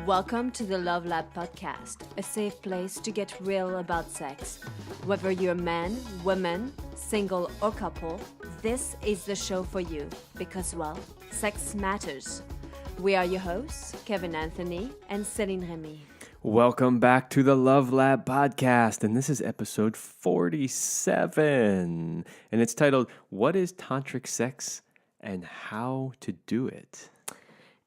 Welcome to the Love Lab podcast, a safe place to get real about sex. Whether you're man, woman, single, or couple, this is the show for you because, well, sex matters. We are your hosts, Kevin Anthony and Céline Remy. Welcome back to the Love Lab podcast, and this is episode 47, and it's titled, What is Tantric Sex and How to Do It?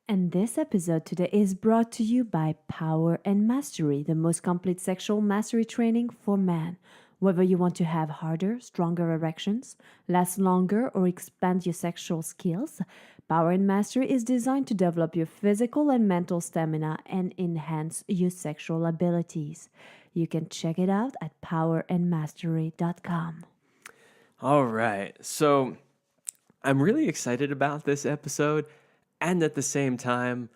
And this episode today is brought to you by Power and Mastery, the most complete sexual mastery training for men. Whether you want to have harder, stronger erections, last longer, or expand your sexual skills, Power and Mastery is designed to develop your physical and mental stamina and enhance your sexual abilities. You can check it out at powerandmastery.com. All right, so I'm really excited about this episode, and at the same time,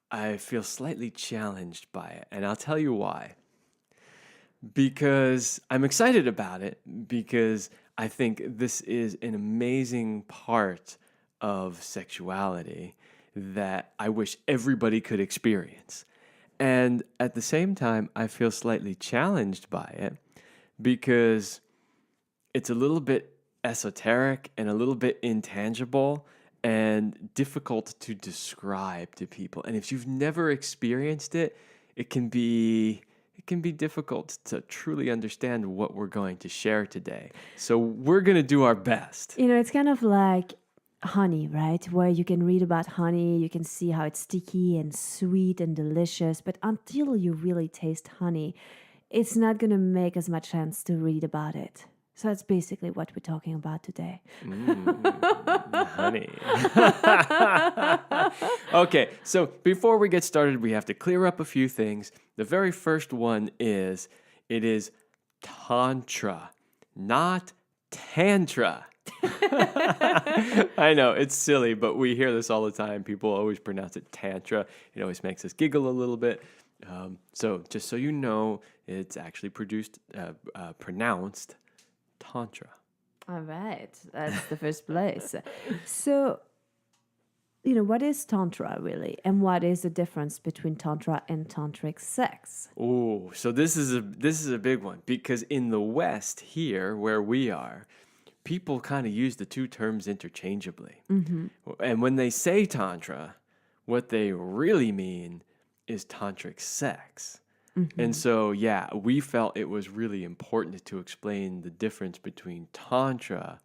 I feel slightly challenged by it, and I'll tell you why. Because I'm excited about it, because I think this is an amazing part of sexuality that I wish everybody could experience. And at the same time, I feel slightly challenged by it because it's a little bit esoteric and a little bit intangible and difficult to describe to people. And if you've never experienced it, it can be difficult to truly understand what we're going to share today. So we're going to do our best. You know, it's kind of like honey, right? Where you can read about honey, you can see how it's sticky and sweet and delicious, but until you really taste honey, it's not going to make as much sense to read about it. So that's basically what we're talking about today. Honey. Okay, so before we get started, we have to clear up a few things. The very first one is, it is Tantra, not Tantra. I know, it's silly, but we hear this all the time. People always pronounce it Tantra. It always makes us giggle a little bit. So just so you know, it's actually pronounced Tantra. All right, that's the first place. So, you know, what is Tantra really? And what is the difference between Tantra and Tantric Sex? Oh, so this is a big one, because in the West here, where we are, people kind of use the two terms interchangeably. Mm-hmm. And when they say Tantra, what they really mean is Tantric Sex. Mm-hmm. And so, yeah, we felt it was really important to explain the difference between Tantra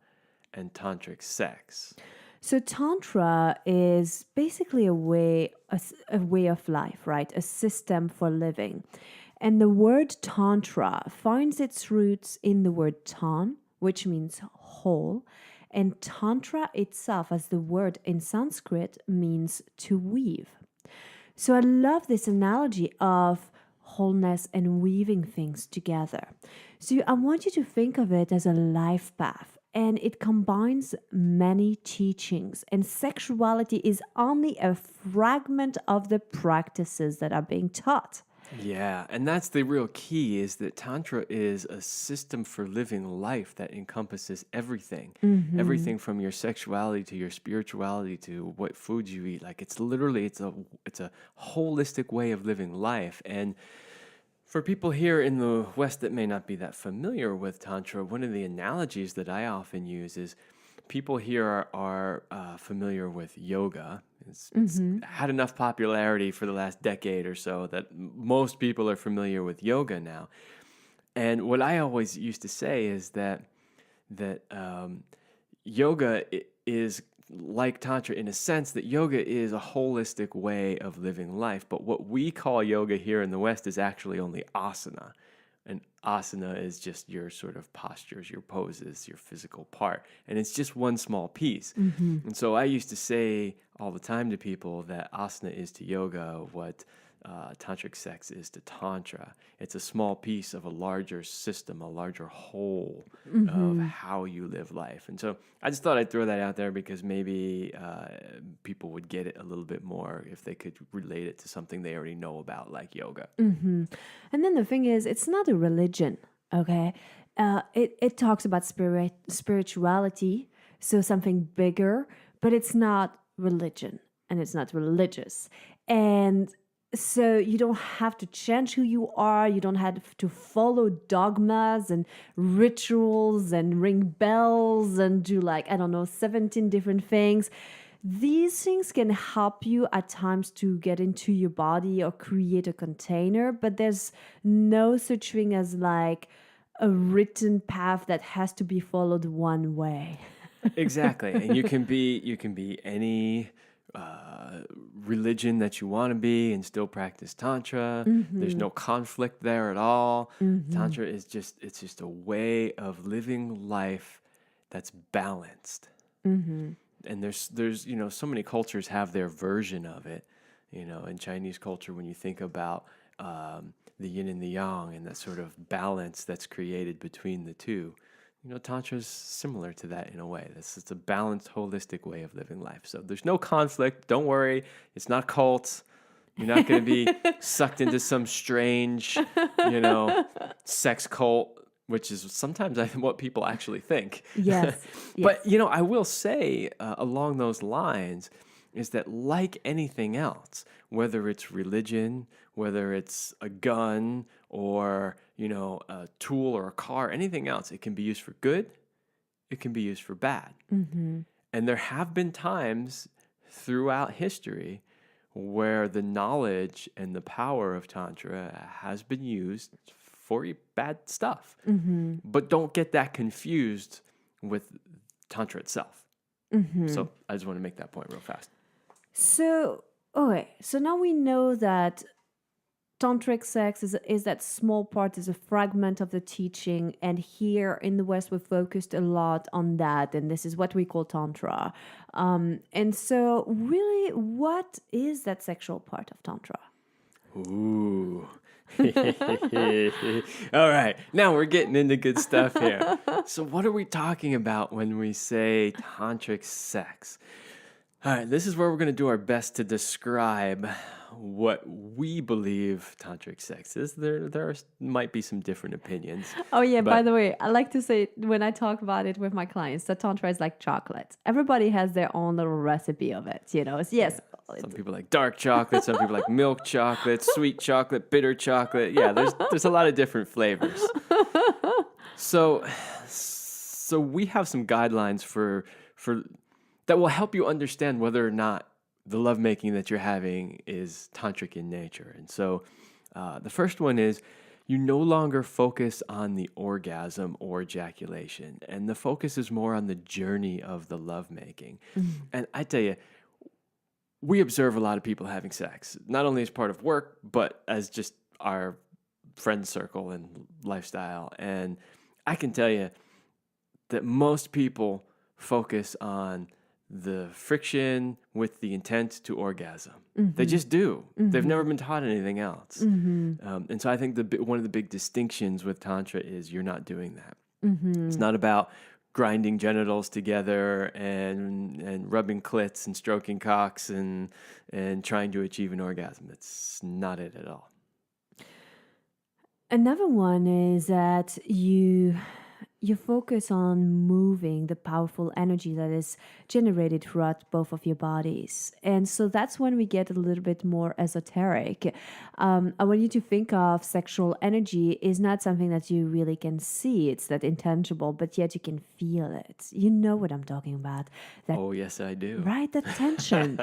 and Tantric Sex. So Tantra is basically a way of life, right? A system for living. And the word Tantra finds its roots in the word tan, which means whole. And Tantra itself, as the word in Sanskrit, means to weave. So I love this analogy of wholeness and weaving things together. So I want you to think of it as a life path, and it combines many teachings, and sexuality is only a fragment of the practices that are being taught. Yeah, and that's the real key, is that Tantra is a system for living life that encompasses everything. Mm-hmm. Everything from your sexuality to your spirituality to what foods you eat. Like, it's a holistic way of living life. And for people here in the West that may not be that familiar with Tantra, one of the analogies that I often use is people here are familiar with yoga. It's had enough popularity for the last decade or so that most people are familiar with yoga now. And what I always used to say is that yoga is like Tantra in a sense that yoga is a holistic way of living life. But what we call yoga here in the West is actually only asana. And asana is just your sort of postures, your poses, your physical part. And it's just one small piece. Mm-hmm. And so I used to say all the time to people that asana is to yoga what Tantric Sex is to Tantra. It's a small piece of a larger system, a larger whole of how you live life. And so I just thought I'd throw that out there because maybe people would get it a little bit more if they could relate it to something they already know about, like yoga. Mm-hmm. And then the thing is, it's not a religion, okay? It talks about spirituality, so something bigger, but it's not religion and it's not religious. And So you don't have to change who you are. You don't have to follow dogmas and rituals and ring bells and do like, I don't know, 17 different things. These things can help you at times to get into your body or create a container, but there's no such thing as like a written path that has to be followed one way. Exactly. And you can be any religion that you want to be and still practice tantra. There's no conflict there at all. Tantra is just a way of living life that's balanced. And there's so many cultures have their version of it. In Chinese culture, when you think about the yin and the yang and that sort of balance that's created between the two, Tantra is similar to that in a way. It's a balanced, holistic way of living life. So there's no conflict. Don't worry. It's not cults. You're not going to be sucked into some strange, sex cult, which is sometimes what people actually think. Yes. But, I will say along those lines is that like anything else, whether it's religion, whether it's a gun or, a tool or a car, anything else, it can be used for good. It can be used for bad. And there have been times throughout history where the knowledge and the power of Tantra has been used for bad stuff. But don't get that confused with Tantra itself. So I just want to make that point real fast. So, okay. So now we know that tantric sex is that small part, is a fragment of the teaching. And here in the West, we're focused a lot on that. And this is what we call Tantra. And so really, what is that sexual part of Tantra? Ooh. All right. Now we're getting into good stuff here. So what are we talking about when we say tantric sex? All right, this is where we're going to do our best to describe what we believe tantric sex is. There might be some different opinions. Oh, yeah. By the way, I like to say when I talk about it with my clients, that Tantra is like chocolate. Everybody has their own little recipe of it. Yes. Yeah. Some people like dark chocolate. Some people like milk chocolate, sweet chocolate, bitter chocolate. Yeah, there's a lot of different flavors. So we have some guidelines for that will help you understand whether or not the lovemaking that you're having is tantric in nature. And so the first one is you no longer focus on the orgasm or ejaculation, and the focus is more on the journey of the lovemaking. And I tell you, we observe a lot of people having sex, not only as part of work, but as just our friend circle and lifestyle. And I can tell you that most people focus on the friction with the intent to orgasm. They just do. They've never been taught anything else. And so I think one of the big distinctions with Tantra is you're not doing that. It's not about grinding genitals together and rubbing clits and stroking cocks and trying to achieve an orgasm. That's not it at all. Another one is that you focus on moving the powerful energy that is generated throughout both of your bodies. And so that's when we get a little bit more esoteric. I want you to think of sexual energy is not something that you really can see. It's that intangible, but yet you can feel it. You know what I'm talking about. Oh, yes, I do. Right, that tension.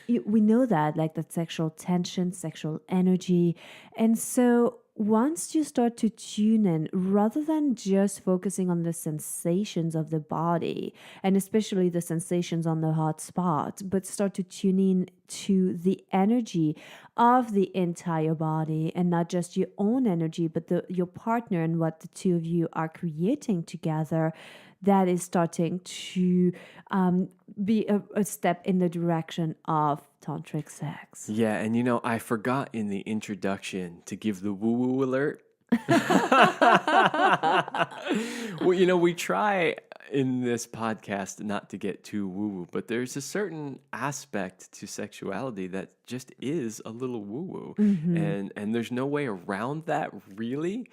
We know that, like that sexual tension, sexual energy. And so once you start to tune in, rather than just focusing on the sensations of the body, and especially the sensations on the hot spot, but start to tune in to the energy of the entire body, and not just your own energy, but your partner and what the two of you are creating together, that is starting to be a step in the direction of tantric sex. Yeah, and I forgot in the introduction to give the woo-woo alert. Well, we try in this podcast not to get too woo-woo, but there's a certain aspect to sexuality that just is a little woo-woo, and there's no way around that, really.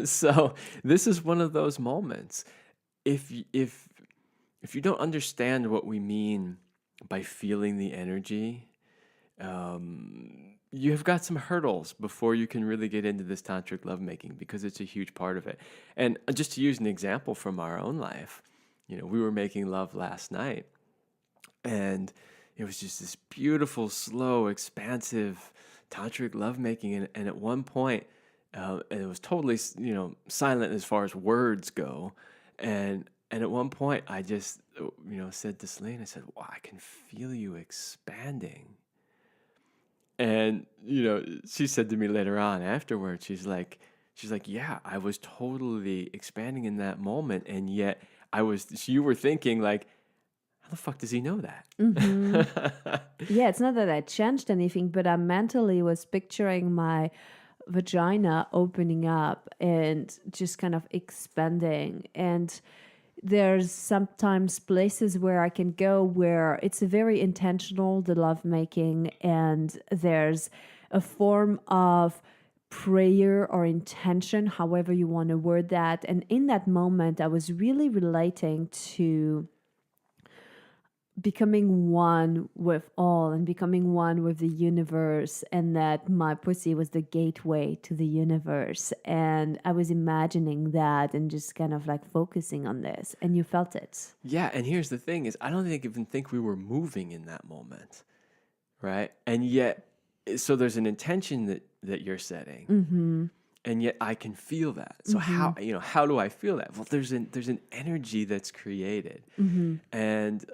So this is one of those moments. If you don't understand what we mean by feeling the energy, you've got some hurdles before you can really get into this tantric lovemaking because it's a huge part of it. And just to use an example from our own life, we were making love last night, and it was just this beautiful, slow, expansive tantric lovemaking. And at one point, and it was totally, silent as far as words go. And at one point, I just, said to Celine, I said, "Wow, I can feel you expanding." And, she said to me later on afterwards, she's like, "Yeah, I was totally expanding in that moment. And yet you were thinking like, how the fuck does he know that?" Yeah, it's not that I changed anything, but I mentally was picturing my vagina opening up and just kind of expanding. And there's sometimes places where I can go where it's very intentional, the lovemaking, and there's a form of prayer or intention, however you want to word that. And in that moment, I was really relating to becoming one with all and becoming one with the universe, and that my pussy was the gateway to the universe. And I was imagining that and just kind of like focusing on this, and you felt it. Yeah, and here's the thing is I don't even think we were moving in that moment, right? And yet, so there's an intention that you're setting, and yet I can feel that. So how do I feel that? Well, there's an energy that's created, and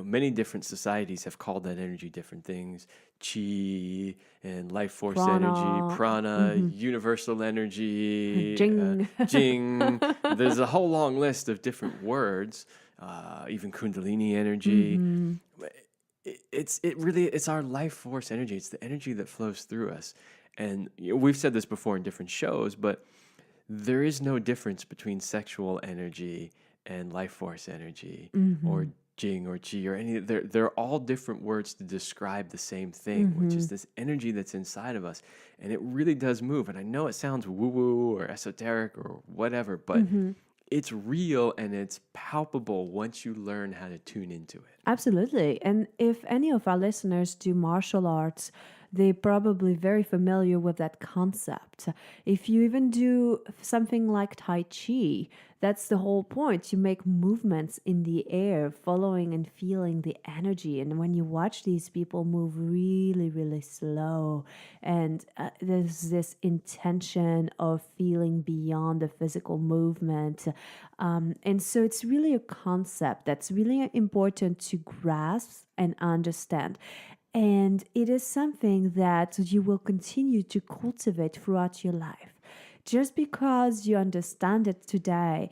many different societies have called that energy different things: chi and life force energy, prana, universal energy, Jing. jing. There's a whole long list of different words, even kundalini energy. It's our life force energy. It's the energy that flows through us. And we've said this before in different shows, but there is no difference between sexual energy and life force energy, or jing or chi or any. They're all different words to describe the same thing, which is this energy that's inside of us, and it really does move. And I know it sounds woo-woo or esoteric or whatever, but it's real and it's palpable once you learn how to tune into it. Absolutely. And if any of our listeners do martial arts, they're probably very familiar with that concept. If you even do something like Tai Chi, that's the whole point. You make movements in the air, following and feeling the energy. And when you watch these people move really, really slow, and there's this intention of feeling beyond the physical movement. And so it's really a concept that's really important to grasp and understand. And it is something that you will continue to cultivate throughout your life. Just because you understand it today,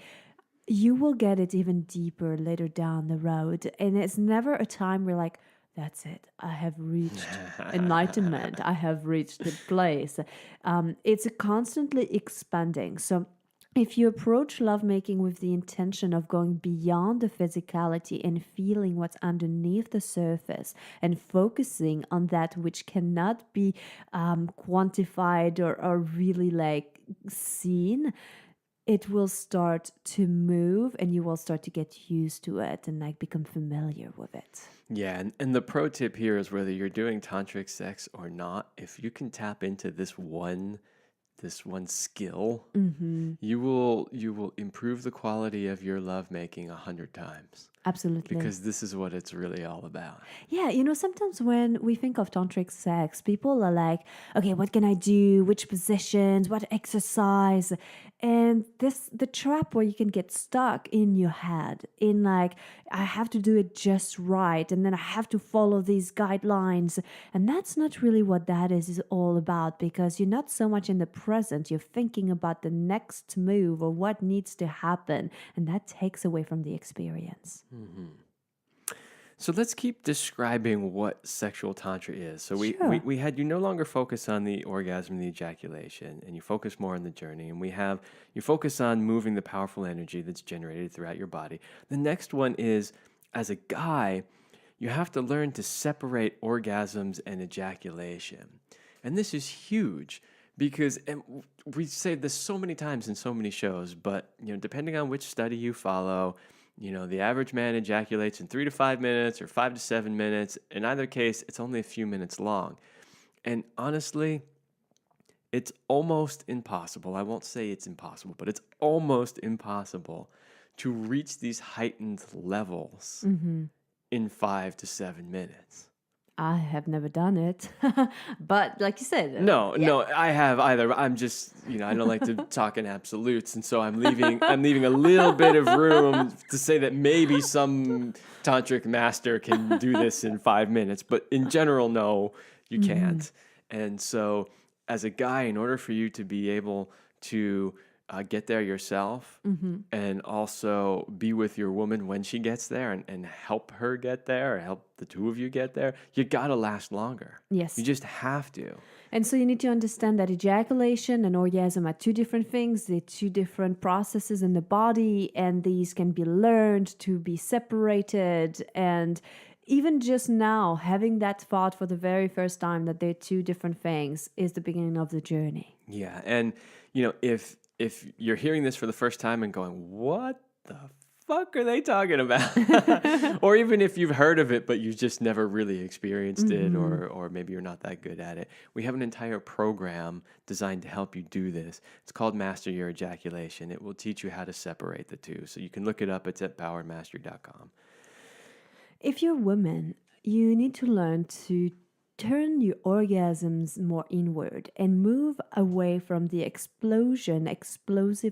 you will get it even deeper later down the road. And it's never a time where like, that's it, I have reached enlightenment, I have reached the place. It's constantly expanding. So if you approach lovemaking with the intention of going beyond the physicality and feeling what's underneath the surface and focusing on that which cannot be quantified or really like seen, it will start to move and you will start to get used to it and like become familiar with it. Yeah, and the pro tip here is whether you're doing tantric sex or not, if you can tap into this one skill, you will improve the quality of your lovemaking 100 times. Absolutely. Because this is what it's really all about. Yeah, sometimes when we think of tantric sex, people are like, okay, what can I do? Which positions? What exercise? And the trap where you can get stuck in your head in like, I have to do it just right. And then I have to follow these guidelines. And that's not really what that is all about, because you're not so much in the present. You're thinking about the next move or what needs to happen. And that takes away from the experience. So let's keep describing what sexual tantra is. So Sure. we had you no longer focus on the orgasm and the ejaculation, and you focus more on the journey. And you focus on moving the powerful energy that's generated throughout your body. The next one is, as a guy, you have to learn to separate orgasms and ejaculation. And this is huge because, and we say this so many times in so many shows, but depending on which study you follow, The average man ejaculates in 3 to 5 minutes or 5 to 7 minutes. In either case, it's only a few minutes long. And honestly, it's almost impossible. I won't say it's impossible, but it's almost impossible to reach these heightened levels in 5 to 7 minutes. I have never done it, but like you said, No, I have either. I'm just, I don't like to talk in absolutes, and so I'm leaving a little bit of room to say that maybe some tantric master can do this in 5 minutes, but in general, no, you can't. And so, as a guy, in order for you to be able to get there yourself and also be with your woman when she gets there and help her get there or help the two of you get there, you gotta last longer. Yes. You just have to. And so you need to understand that ejaculation and orgasm are two different things. They're two different processes in the body, and these can be learned to be separated. And even just now, having that thought for the very first time that they're two different things is the beginning of the journey. Yeah. And, if you're hearing this for the first time and going, what the fuck are they talking about? Or even if you've heard of it, but you've just never really experienced it, or maybe you're not that good at it, we have an entire program designed to help you do this. It's called Master Your Ejaculation. It will teach you how to separate the two. So you can look it up. It's at powermastery.com. If you're a woman, you need to learn to turn your orgasms more inward and move away from the explosive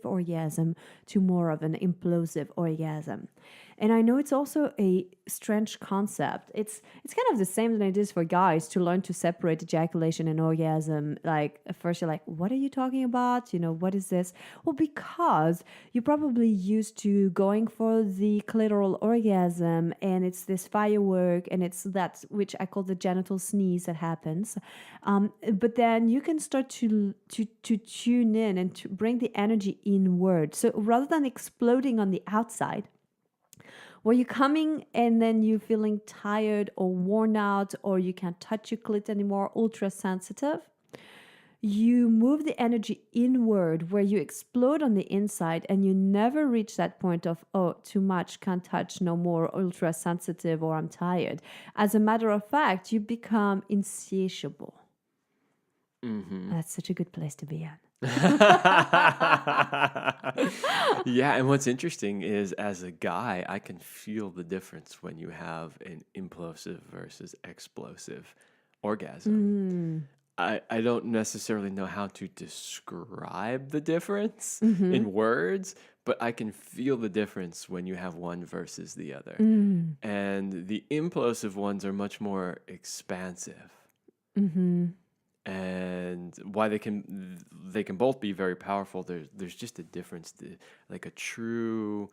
orgasm to more of an implosive orgasm. And I know it's also a strange concept. It's kind of the same than it is for guys to learn to separate ejaculation and orgasm. Like at first you're like, what are you talking about? What is this? Well, because you're probably used to going for the clitoral orgasm, and it's this firework, and it's that which I call the genital sneeze that happens. But then you can start to tune in and to bring the energy inward. So rather than exploding on the outside, where you're coming and then you're feeling tired or worn out, or you can't touch your clit anymore, ultra sensitive, you move the energy inward where you explode on the inside, and you never reach that point of, oh, too much, can't touch no more, ultra sensitive, or I'm tired. As a matter of fact, you become insatiable. That's such a good place to be in. Yeah, and what's interesting is, as a guy, I can feel the difference when you have an implosive versus explosive orgasm. I don't necessarily know how to describe the difference in words, but I can feel the difference when you have one versus the other. And the implosive ones are much more expansive. And why they can both be very powerful. There's just a difference. Like a true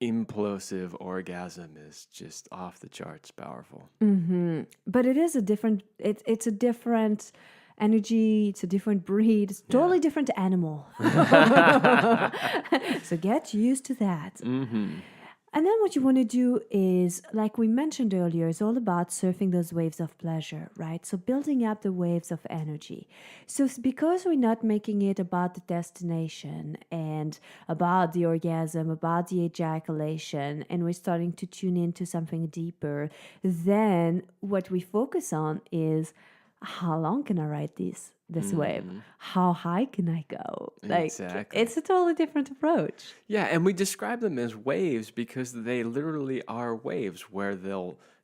implosive orgasm is just off the charts powerful. But it is a different. It's a different energy. It's a different breed. It's a totally different animal. So get used to that. And then what you want to do is, like we mentioned earlier, is all about surfing those waves of pleasure, right? So building up the waves of energy. So because we're not making it about the destination and about the orgasm, about the ejaculation, and we're starting to tune into something deeper, then what we focus on is, how long can I ride this wave? How high can I go? Exactly. It's a totally different approach. Yeah, and we describe them as waves because they literally are waves where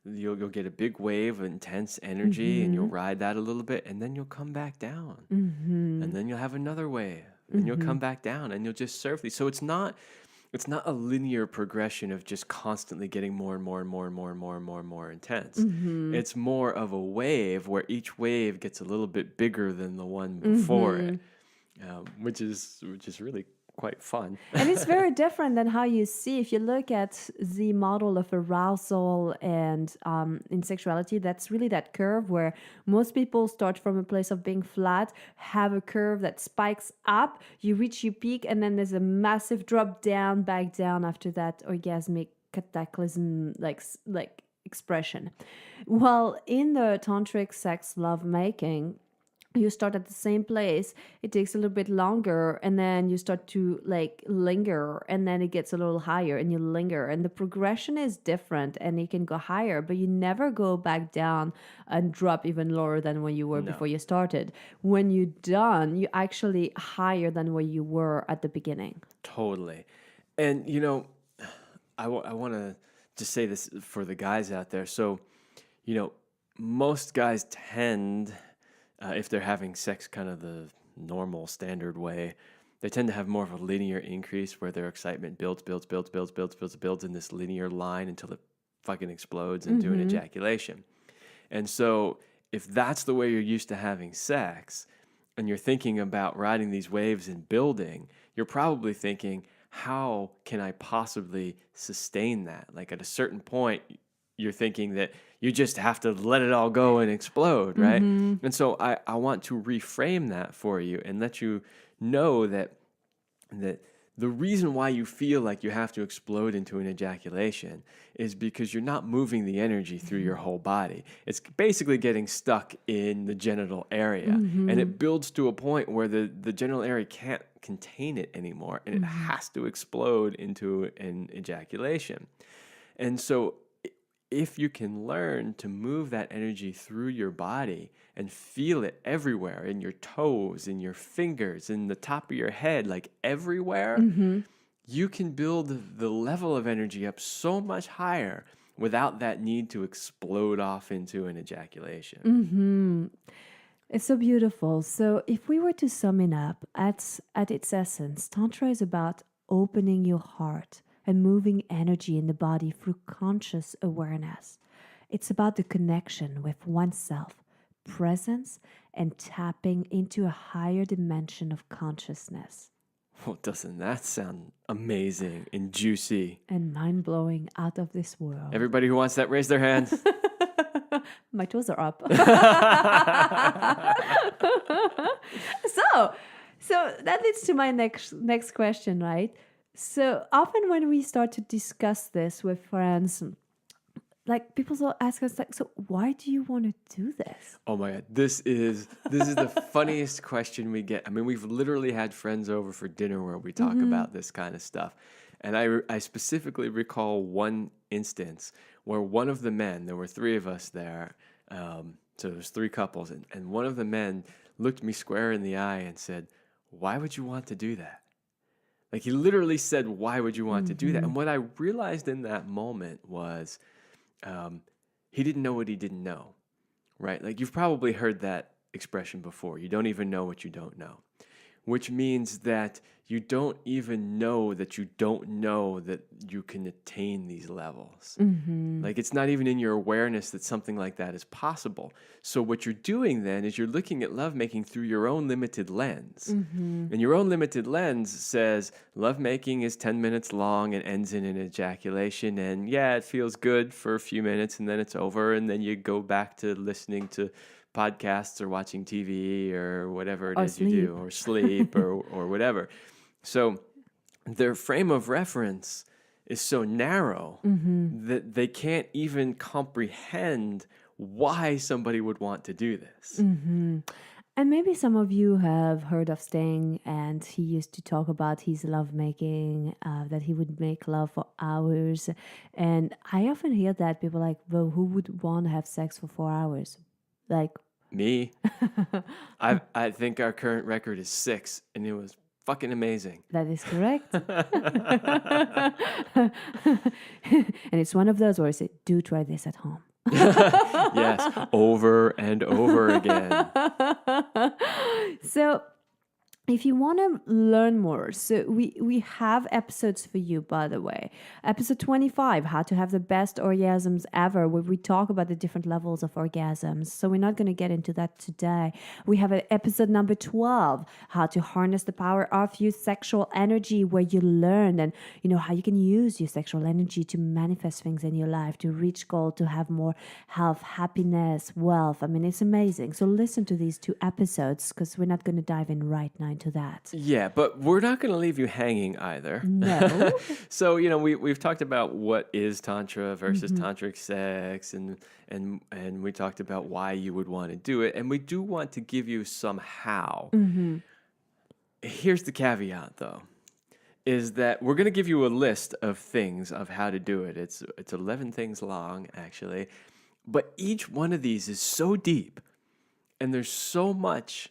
you'll get a big wave of intense energy and you'll ride that a little bit, and then you'll come back down. And then you'll have another wave and you'll come back down, and you'll just surf these. So it's not a linear progression of just constantly getting more and more and more and more and more and more and more intense. It's more of a wave where each wave gets a little bit bigger than the one before it, which is really quite fun. And it's very different than how you see. If you look at the model of arousal and in sexuality, that's really that curve where most people start from a place of being flat, have a curve that spikes up, you reach your peak, and then there's a massive drop down, back down after that orgasmic cataclysm like expression. Well, in the tantric sex lovemaking, you start at the same place, it takes a little bit longer, and then you start to like linger, and then it gets a little higher and you linger, and the progression is different, and it can go higher, but you never go back down and drop even lower than where you were No. before you started. When you're done, you're actually higher than where you were at the beginning. Totally. And, you know, I want to just say this for the guys out there. So, you know, most guys tend, if they're having sex kind of the normal standard way, they tend to have more of a linear increase where their excitement builds in this linear line until it fucking explodes into an ejaculation. And so if that's the way you're used to having sex and you're thinking about riding these waves and building, you're probably thinking, how can I possibly sustain that? Like at a certain point, you're thinking that you just have to let it all go and explode, right? And so I want to reframe that for you and let you know that the reason why you feel like you have to explode into an ejaculation is because you're not moving the energy through your whole body. It's basically getting stuck in the genital area, and it builds to a point where the genital area can't contain it anymore, and it has to explode into an ejaculation. And so if you can learn to move that energy through your body and feel it everywhere, in your toes, in your fingers, in the top of your head, like everywhere, you can build the level of energy up so much higher without that need to explode off into an ejaculation. It's so beautiful. So if we were to sum it up at its essence, Tantra is about opening your heart and moving energy in the body through conscious awareness. It's about the connection with oneself, presence, and tapping into a higher dimension of consciousness. Well, doesn't that sound amazing and juicy? And mind-blowing, out of this world. Everybody who wants that, raise their hands. My toes are up. So that leads to my next question, right? So often when we start to discuss this with friends, like people will ask us, like, so why do you want to do this? Oh my God, this is the funniest question we get. I mean, we've literally had friends over for dinner where we talk about this kind of stuff. And I specifically recall one instance where one of the men, there were three of us there, so there's three couples, and one of the men looked me square in the eye and said, "Why would you want to do that?" Like he literally said, "Why would you want to do that?" And what I realized in that moment was he didn't know what he didn't know, right? Like you've probably heard that expression before. You don't even know what you don't know, which means that you don't even know that you don't know that you can attain these levels. Like it's not even in your awareness that something like that is possible. So what you're doing then is you're looking at lovemaking through your own limited lens. And your own limited lens says lovemaking is 10 minutes long and ends in an ejaculation. And yeah, it feels good for a few minutes and then it's over. And then you go back to listening to podcasts or watching TV or whatever it is you do, or sleep or whatever. So their frame of reference is so narrow that they can't even comprehend why somebody would want to do this. And maybe some of you have heard of Sting, and he used to talk about his lovemaking, that he would make love for hours. And I often hear that people are like, well, who would want to have sex for 4 hours? Like, Me, I think our current record is 6, and it was fucking amazing. that is correct. And it's one of those where I say, do try this at home. Yes, over and over again. So if you want to learn more, so we have episodes for you, by the way. Episode 25, how to have the best orgasms ever, where we talk about the different levels of orgasms. So we're not going to get into that today. We have an episode number 12, how to harness the power of your sexual energy, where you learn and how you can use your sexual energy to manifest things in your life, to reach goals, to have more health, happiness, wealth. I mean, it's amazing. So listen to these 2 episodes because we're not going to dive in right now into that. Yeah, but we're not going to leave you hanging either. No. So, we've talked about what is Tantra versus Tantric sex, and we talked about why you would want to do it. And we do want to give you some how. Here's the caveat, though, is that we're going to give you a list of things of how to do it. It's 11 things long, actually. But each one of these is so deep, and there's so much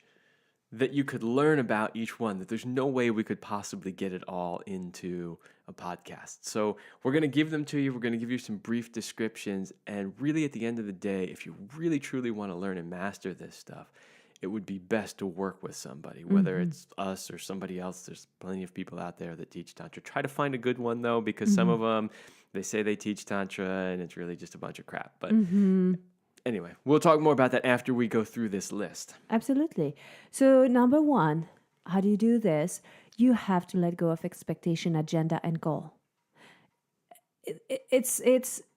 that you could learn about each one that there's no way we could possibly get it all into a podcast. So we're going to give them to you. We're going to give you some brief descriptions. And really, at the end of the day, if you really, truly want to learn and master this stuff, it would be best to work with somebody, whether it's us or somebody else. There's plenty of people out there that teach Tantra. Try to find a good one, though, because some of them, they say they teach Tantra, and it's really just a bunch of crap. But anyway, we'll talk more about that after we go through this list. Absolutely. So number 1, how do you do this? You have to let go of expectation, agenda, and goal. It's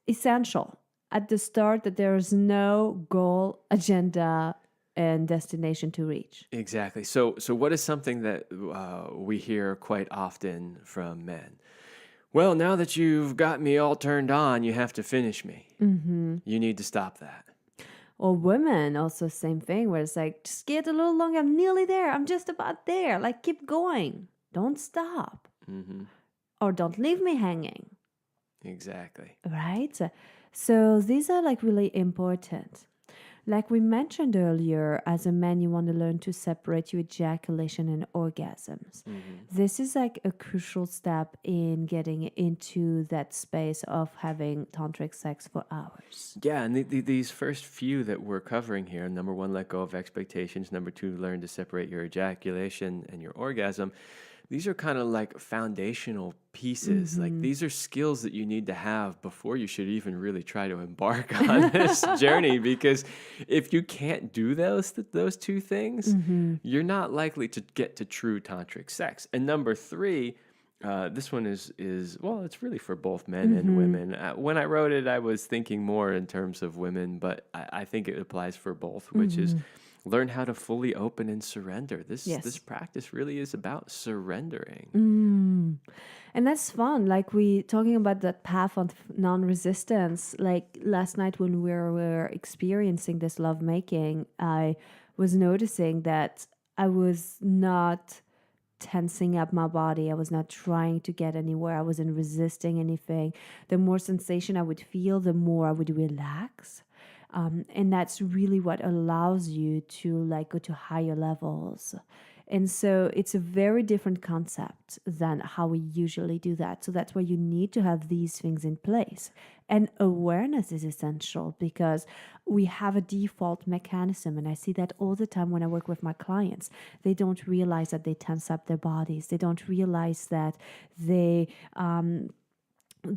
essential at the start that there is no goal, agenda, and destination to reach. Exactly. So what is something that we hear quite often from men? Well, now that you've got me all turned on, you have to finish me. You need to stop that. Or women, also same thing, where it's like, just get a little longer. I'm nearly there. I'm just about there. Like, keep going. Don't stop. Or don't leave me hanging. Exactly. Right? So these are like really important. Like we mentioned earlier, as a man, you want to learn to separate your ejaculation and orgasms. This is like a crucial step in getting into that space of having tantric sex for hours. Yeah, and these first few that we're covering here, number 1, let go of expectations. Number 2, learn to separate your ejaculation and your orgasm. These are kind of like foundational pieces. Like these are skills that you need to have before you should even really try to embark on this journey. Because if you can't do those 2 things, you're not likely to get to true tantric sex. And number 3, this one is well, it's really for both men and women. When I wrote it, I was thinking more in terms of women, but I think it applies for both, which is learn how to fully open and surrender. This practice really is about surrendering. And that's fun. Like we talking about that path of non-resistance. Like last night when we were experiencing this lovemaking, I was noticing that I was not tensing up my body. I was not trying to get anywhere. I wasn't resisting anything. The more sensation I would feel, the more I would relax. And that's really what allows you to like go to higher levels. And so it's a very different concept than how we usually do that. So that's why you need to have these things in place. And awareness is essential because we have a default mechanism. And I see that all the time when I work with my clients. They don't realize that they tense up their bodies. They don't realize that they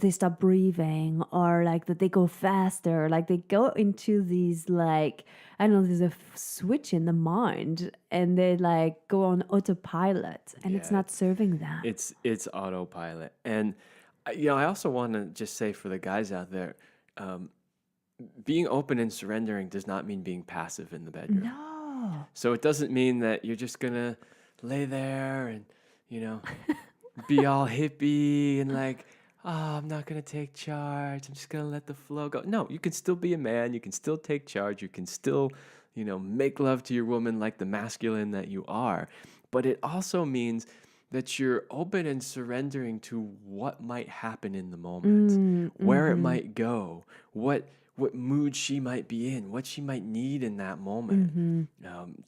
stop breathing, or like that they go faster, like they go into these, like, I don't know, there's a switch in the mind and they like go on autopilot, and it's not serving them. It's autopilot. And I also want to just say for the guys out there, being open and surrendering does not mean being passive in the bedroom. No. So it doesn't mean that you're just gonna lay there and be all hippie and like, oh, I'm not going to take charge. I'm just going to let the flow go. No, you can still be a man. You can still take charge. You can still, make love to your woman like the masculine that you are. But it also means that you're open and surrendering to what might happen in the moment, where it might go, what mood she might be in, what she might need in that moment.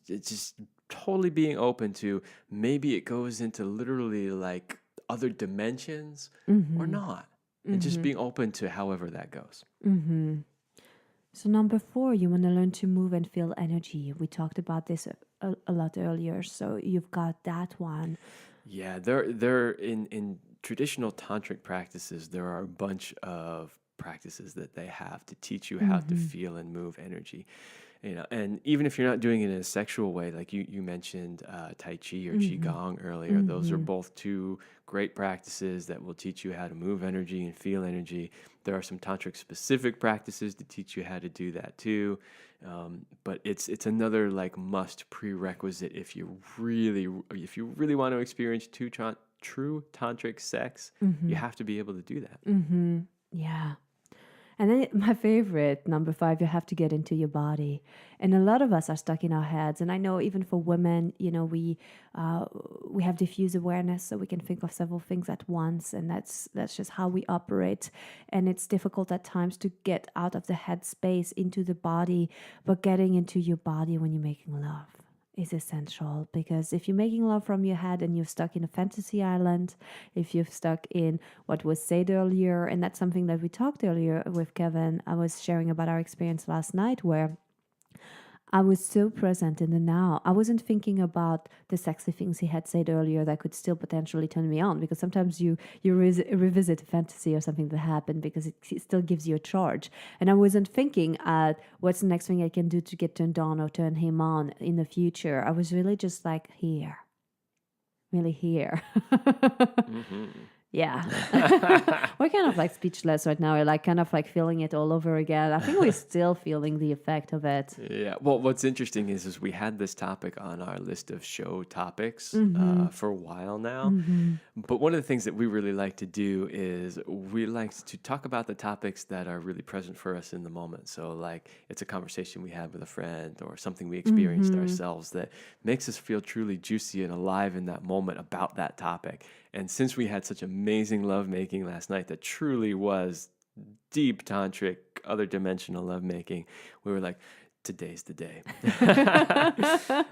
It's just totally being open to maybe it goes into literally like other dimensions or not, and just being open to however that goes. So number 4, you want to learn to move and feel energy. We talked about this a lot earlier, so you've got that one. Yeah, there in traditional tantric practices, there are a bunch of practices that they have to teach you how to feel and move energy. And even if you're not doing it in a sexual way, like you mentioned Tai Chi or Qigong earlier, those are both two great practices that will teach you how to move energy and feel energy. There are some tantric specific practices to teach you how to do that too. But it's another like must prerequisite if you really want to experience true tantric sex, you have to be able to do that. Yeah. And then my favorite, number 5, you have to get into your body. And a lot of us are stuck in our heads. And I know even for women, we have diffuse awareness, so we can think of several things at once. And that's just how we operate. And it's difficult at times to get out of the head space into the body. But getting into your body when you're making love is essential, because if you're making love from your head and you're stuck in a fantasy island, if you're stuck in what was said earlier, and that's something that we talked earlier with Kevin, I was sharing about our experience last night where I was so present in the now. I wasn't thinking about the sexy things he had said earlier that could still potentially turn me on, because sometimes you revisit a fantasy or something that happened because it still gives you a charge. And I wasn't thinking what's the next thing I can do to get turned on or turn him on in the future. I was really just like here. Really here. Yeah. We're kind of like speechless right now. We're like kind of like feeling it all over again. I think we're still feeling the effect of it. Yeah. Well, what's interesting is we had this topic on our list of show topics for a while now. But one of the things that we really like to do is we like to talk about the topics that are really present for us in the moment. So like it's a conversation we had with a friend or something we experienced ourselves that makes us feel truly juicy and alive in that moment about that topic. And since we had such amazing lovemaking last night that truly was deep tantric, other dimensional lovemaking, we were like, today's the day.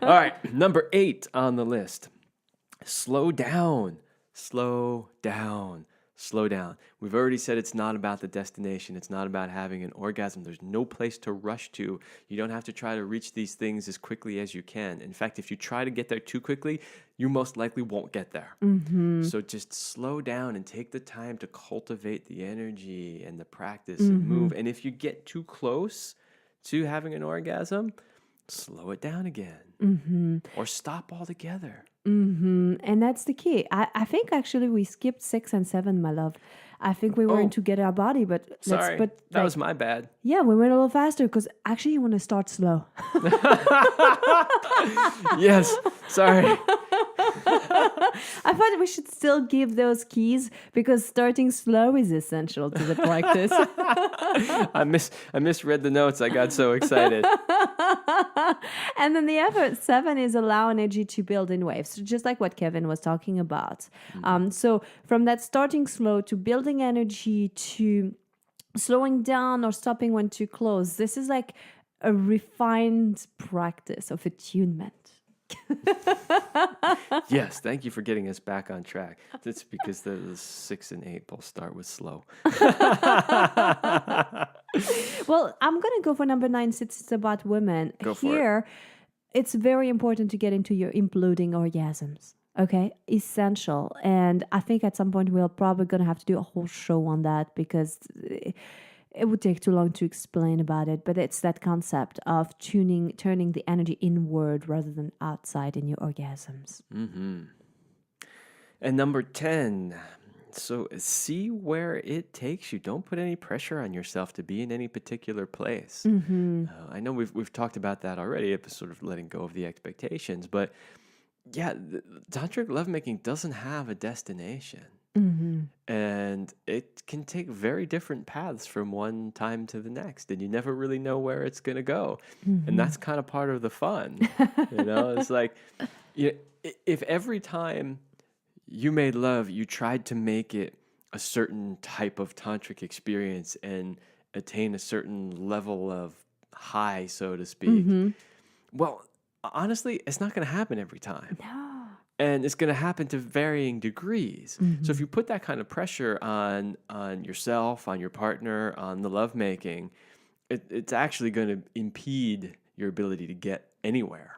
All right, number 8 on the list. Slow down. Slow down. Slow down. We've already said it's not about the destination. It's not about having an orgasm. There's no place to rush to. You don't have to try to reach these things as quickly as you can. In fact, if you try to get there too quickly, you most likely won't get there. So just slow down and take the time to cultivate the energy and the practice and move. And if you get too close to having an orgasm, slow it down again or stop altogether. And that's the key. I think actually we skipped 6 and 7, my love. I think we weren't to get our body, but sorry, that was my bad. Yeah, we went a little faster because actually you want to start slow. Yes, sorry. I thought we should still give those keys because starting slow is essential to the practice. I misread the notes. I got so excited. And then the other 7 is allow energy to build in waves, so just like what Kevin was talking about. So from that starting slow to building energy to slowing down or stopping when too close, this is like a refined practice of attunement. Yes, thank you for getting us back on track. That's because the 6 and 8 both start with slow. Well, I'm going to go for number 9 since it's about women. Go for Here, it's very important to get into your imploding orgasms. Okay, essential. And I think at some point we're probably going to have to do a whole show on that because it would take too long to explain about it. But it's that concept of turning the energy inward rather than outside in your orgasms. And number 10, so see where it takes you. Don't put any pressure on yourself to be in any particular place. I know we've talked about that already, sort of letting go of the expectations, but yeah, tantric lovemaking doesn't have a destination. And it can take very different paths from one time to the next, and you never really know where it's going to go. And that's kind of part of the fun. It's like, if every time you made love, you tried to make it a certain type of tantric experience and attain a certain level of high, so to speak. Well, honestly, it's not going to happen every time. No. And it's going to happen to varying degrees. So if you put that kind of pressure on yourself, on your partner, on the lovemaking, it's actually going to impede your ability to get anywhere.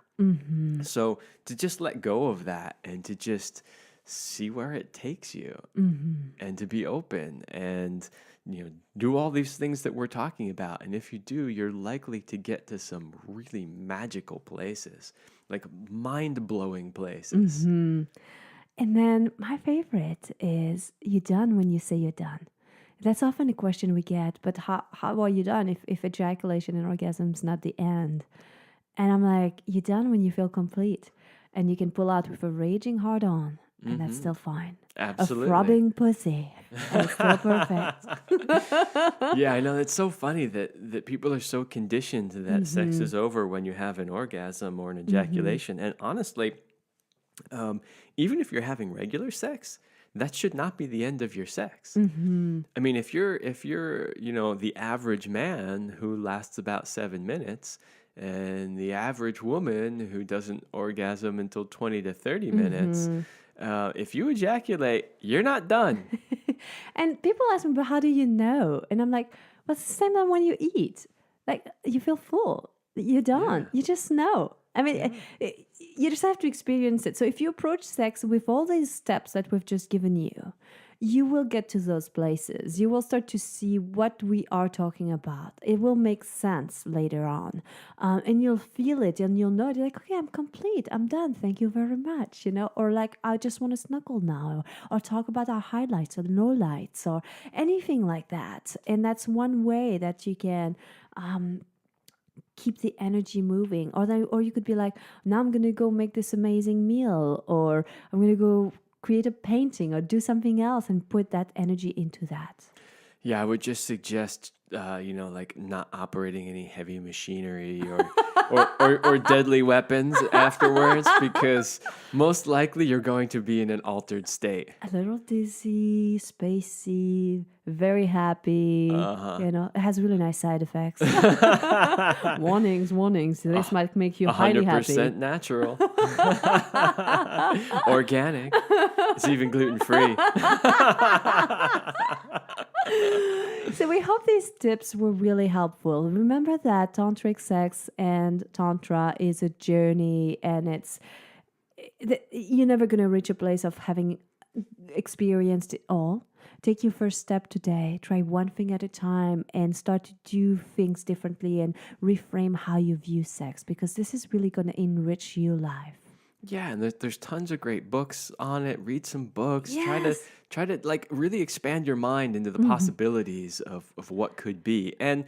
So to just let go of that and to just see where it takes you and to be open and do all these things that we're talking about. And if you do, you're likely to get to some really magical places, like mind-blowing places. And then my favorite is, you done when you say you're done. That's often a question we get, but how are you done if ejaculation and orgasm's not the end? And I'm like, you're done when you feel complete. And you can pull out with a raging hard on, and that's still fine. Absolutely. A throbbing pussy, and it's still perfect. Yeah, I know. It's so funny that people are so conditioned that sex is over when you have an orgasm or an ejaculation. And honestly, even if you're having regular sex, that should not be the end of your sex. I mean, if you're the average man who lasts about 7 minutes, and the average woman who doesn't orgasm until 20 to 30 minutes, if you ejaculate, you're not done. And people ask me, but how do you know? And I'm like, well, it's the same time when you eat. Like, you feel full. You're done. Yeah. You just know. I mean, you just have to experience it. So if you approach sex with all these steps that we've just given you, you will get to those places. You will start to see what we are talking about. It will make sense later on. And you'll feel it and you'll know it. You're like, okay, I'm complete. I'm done. Thank you very much. Or like, I just want to snuggle now, or talk about our highlights or lowlights or anything like that. And that's one way that you can keep the energy moving. Or you could be like, now I'm going to go make this amazing meal, or I'm going to go create a painting or do something else and put that energy into that. Yeah, I would just suggest, like not operating any heavy machinery or deadly weapons afterwards, because most likely you're going to be in an altered state. A little dizzy, spacey, very happy. It has really nice side effects. Warnings. This might make you highly happy. 100% natural. Organic. It's even gluten-free. So we hope these tips were really helpful. Remember that tantric sex and tantra is a journey, and you're never going to reach a place of having experienced it all. Take your first step today. Try one thing at a time and start to do things differently and reframe how you view sex, because this is really going to enrich your life. Yeah, and there's tons of great books on it. Read some books. Yes. Try to like really expand your mind into the possibilities of what could be. And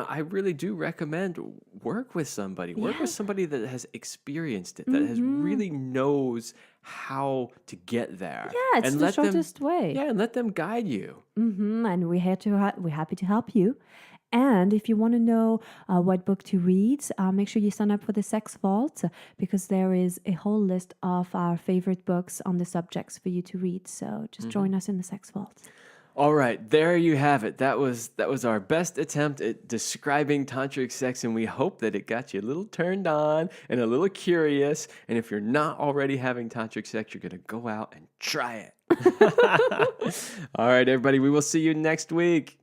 I really do recommend work with somebody. Work with somebody that has experienced it, that has really knows how to get there. Yeah, it's the shortest way. Yeah, and let them guide you. And we're happy to help you. And if you want to know what book to read, make sure you sign up for the Sex Vault, because there is a whole list of our favorite books on the subjects for you to read. So just join us in the Sex Vault. All right, there you have it. That was our best attempt at describing tantric sex, and we hope that it got you a little turned on and a little curious. And if you're not already having tantric sex, you're going to go out and try it. All right, everybody, we will see you next week.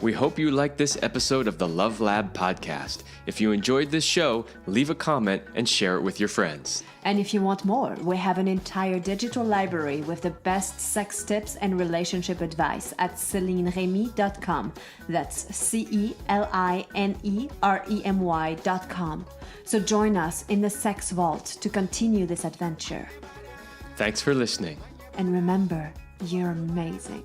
We hope you liked this episode of the Love Lab podcast. If you enjoyed this show, leave a comment and share it with your friends. And if you want more, we have an entire digital library with the best sex tips and relationship advice at CelineRemy.com. That's CelineRemy.com. So join us in the Sex Vault to continue this adventure. Thanks for listening. And remember, you're amazing.